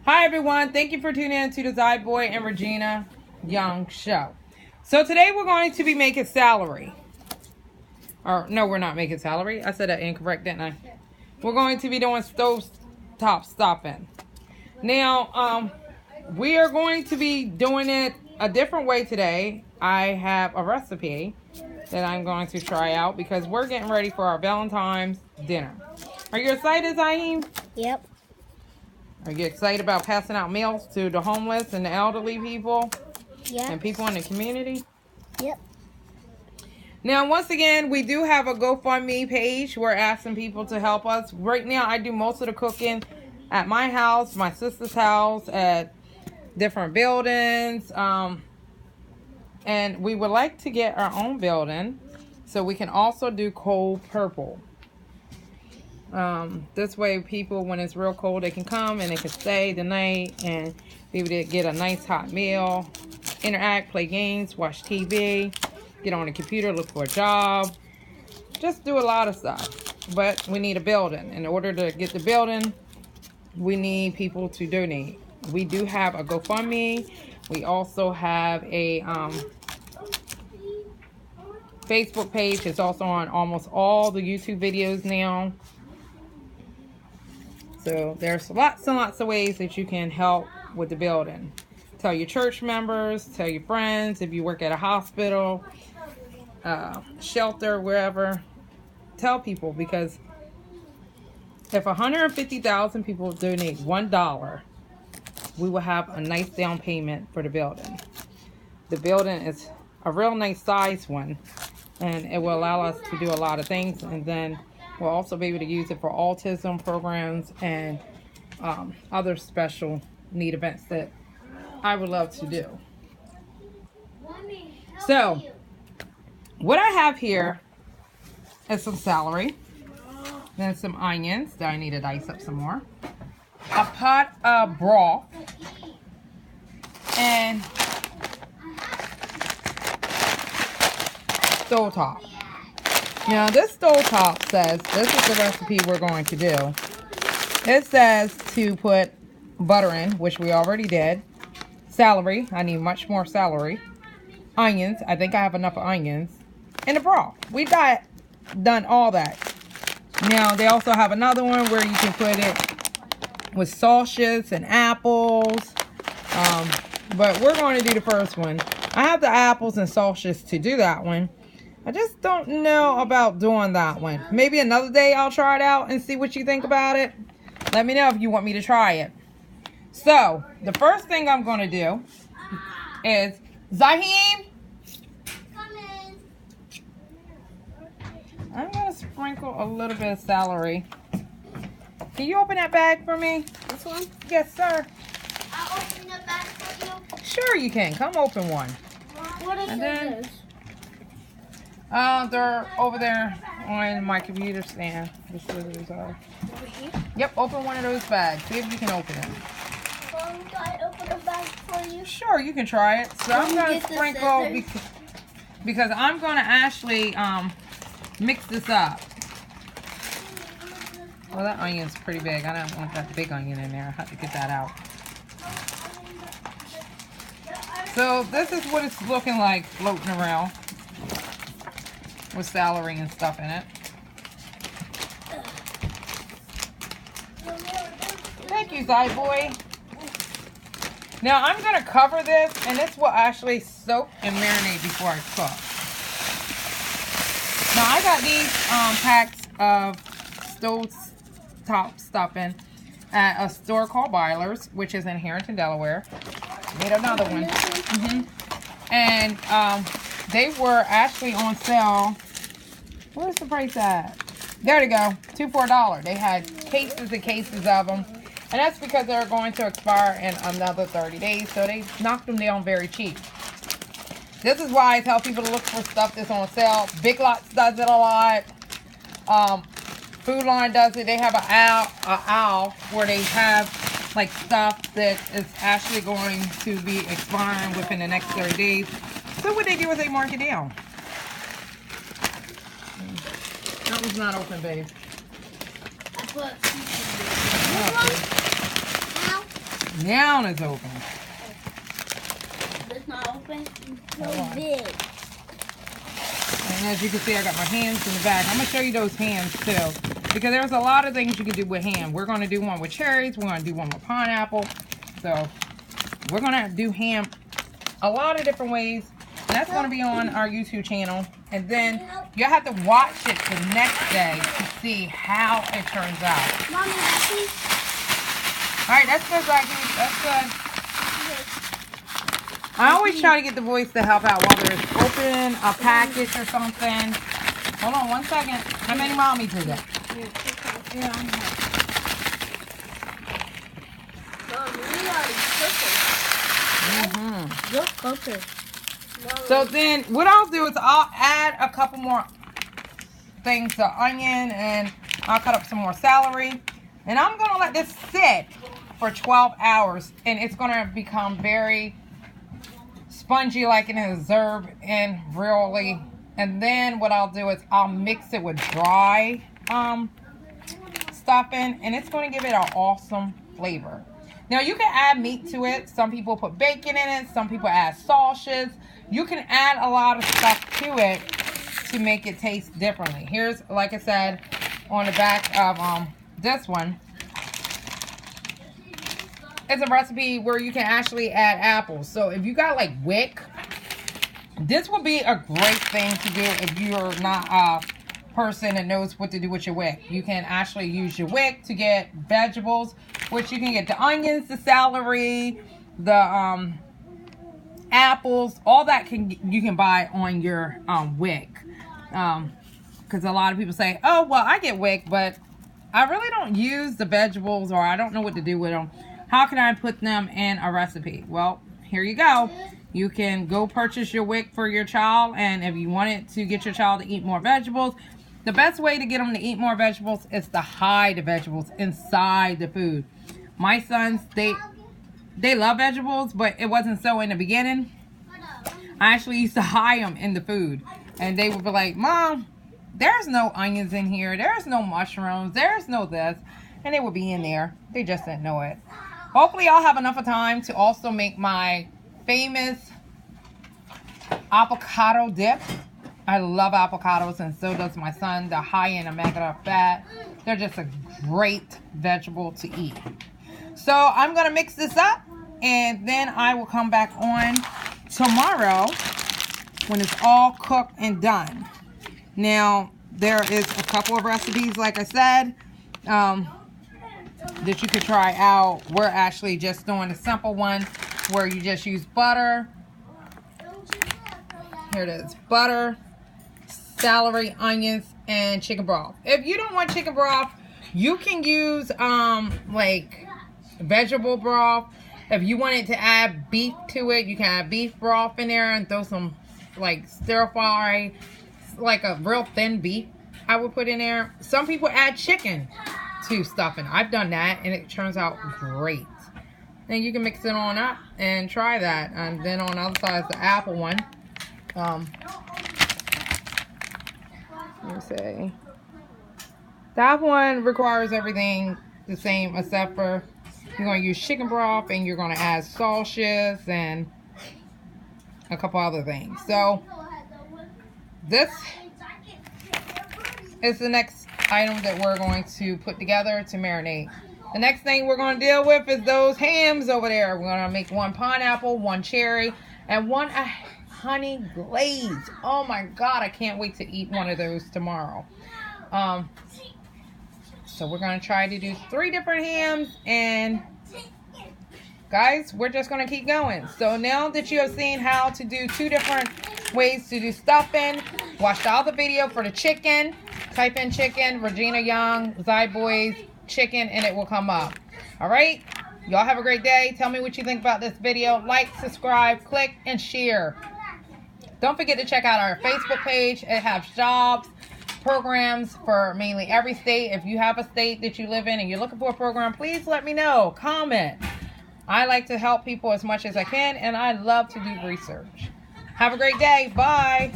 Hi everyone, thank you for tuning in to the Zyh'Mire and Regina Young Show. So today we're going to be making celery. Or no, we're not making celery. I said that incorrect, didn't I? We're going to be doing stove top stuffing. Now, we are going to be doing it a different way today. I have a recipe that I'm going to try out because we're getting ready for our Valentine's dinner. Are you excited, Zy'Heem? Yep. Are you excited about passing out meals to the homeless and the elderly people Yep. and people in the community? Yep. Now, once again, we do have a GoFundMe page. We're asking people to help us. Right now, I do most of the cooking at my house, my sister's house, at different buildings. And we would like to get our own building so we can also do cold purple. This way people, when it's real cold, they can come and they can stay the night and be able to get a nice hot meal, interact, play games, watch TV, get on the computer, look for a job, just do a lot of stuff. But we need a building. In order to get the building, we need people to donate. We do have a GoFundMe. We also have a Facebook page. It's also on almost all the YouTube videos now. So there's lots and lots of ways that you can help with the building. Tell your church members, tell your friends, if you work at a hospital, shelter, wherever. Tell people, because if 150,000 people donate $1, we will have a nice down payment for the building. The building is a real nice size one, and it will allow us to do a lot of things, and then we'll also be able to use it for autism programs and other special need events that I would love to do. So, what I have here is some celery, then some onions that I need to dice up some more, a pot of broth, and stovetop. Now, this stovetop says, this is the recipe we're going to do. It says to put butter in, which we already did. Celery, I need much more celery. Onions, I think I have enough onions. And the broth. We done all that. Now, they also have another one where you can put it with sausages and apples. But we're going to do the first one. I have the apples and sausages to do that one. I just don't know about doing that one. Maybe another day I'll try it out and see what you think about it. Let me know if you want me to try it. So, the first thing I'm going to do is, Zy'Heem, I'm going to sprinkle a little bit of celery. Can you open that bag for me? This one? Yes, sir. I'll open the bag for you. Sure you can. Come open one. What is this? They're over there on my computer stand. The scissors are. Over here? Yep, open one of those bags. See if you can open it. Can I open the bag for you? Sure, you can try it. So I'm going to sprinkle because I'm going to actually mix this up. Well, that onion's pretty big. I don't want that big onion in there. I have to get that out. So this is what it's looking like floating around with celery and stuff in it. Thank you, Zy'Boy. Now I'm going to cover this, and this will actually soak and marinate before I cook. Now I got these packs of stove top stuffing at a store called Byler's, which is in Harrington, Delaware. Made another one. And they were actually on sale. Where's the price at? There they go. $2 for $1. They had cases and cases of them. And that's because they're going to expire in another 30 days. So they knocked them down very cheap. This is why I tell people to look for stuff that's on sale. Big Lots does it a lot. Food Line does it. They have an aisle where they have like stuff that is actually going to be expiring within the next 30 days. So what they do is they mark it down. That one's not open, babe. I put Now it's open. It's not open. It's so Hold on. big. And as you can see, I got my hams in the back. I'm going to show you those hams too. Because there's a lot of things you can do with ham. We're going to do one with cherries. We're going to do one with pineapple. So we're going to do ham a lot of different ways. And that's going to be on our YouTube channel. And then you'll have to watch it the next day to see how it turns out. Mommy, see? Alright, that's good, Zy'Keese. That's good. I always try to get the voice to help out while they're opening a package or something. Hold on 1 second. How many mommy did that? Yeah, I'm not. Mom, we already cooked it. You're cooking. So then what I'll do is I'll add a couple more things to onion, and I'll cut up some more celery. And I'm going to let this sit for 12 hours. And it's going to become very spongy like it is herb and really. And then what I'll do is I'll mix it with dry stuffing. And it's going to give it an awesome flavor. Now you can add meat to it. Some people put bacon in it. Some people add sausages. You can add a lot of stuff to it to make it taste differently. Here's, like I said, on the back of this one, it's a recipe where you can actually add apples. So if you got like wick, this would be a great thing to do if you're not a person that knows what to do with your wick. You can actually use your wick to get vegetables, which you can get the onions, the celery, the apples, all that you can buy on your wick. Because a lot of people say, oh, well, I get wick, but I really don't use the vegetables, or I don't know what to do with them. How can I put them in a recipe? Well, here you go. You can go purchase your wick for your child, and if you wanted to get your child to eat more vegetables, the best way to get them to eat more vegetables is to hide the vegetables inside the food. My sons, they love vegetables, but it wasn't so in the beginning. I actually used to hide them in the food. And they would be like, Mom, there's no onions in here. There's no mushrooms. There's no this. And they would be in there. They just didn't know it. Hopefully I'll have enough of time to also make my famous avocado dip. I love avocados, and so does my son. They're high in omega fat. They're just a great vegetable to eat. So I'm going to mix this up, and then I will come back on tomorrow when it's all cooked and done. Now, there is a couple of recipes, like I said, that you could try out. We're actually just doing a simple one where you just use butter. Here it is. Butter, celery, onions, and chicken broth. If you don't want chicken broth, you can use like vegetable broth. If you wanted to add beef to it, you can add beef broth in there and throw some like stir fry, like a real thin beef I would put in there. Some people add chicken to stuffing. I've done that and it turns out great. And you can mix it on up and try that. And then on the other side is the apple one. Let me see. That one requires everything the same except for you're going to use chicken broth and you're going to add sausages and a couple other things. So this is the next item that we're going to put together to marinate. The next thing we're going to deal with is those hams over there. We're going to make one pineapple, one cherry, and one honey glaze. Oh my God, I can't wait to eat one of those tomorrow. So we're going to try to do 3 different hams, and guys, we're just going to keep going. So now that you have seen how to do 2 different ways to do stuffing, watch the other video for the chicken. Type in chicken, Regina Young, Zyboys, chicken, and it will come up. Alright? Y'all have a great day. Tell me what you think about this video. Like, subscribe, click, and share. Don't forget to check out our Facebook page. It has jobs, programs for mainly every state. If you have a state that you live in and you're looking for a program, please let me know. Comment. I like to help people as much as I can, and I love to do research. Have a great day. Bye.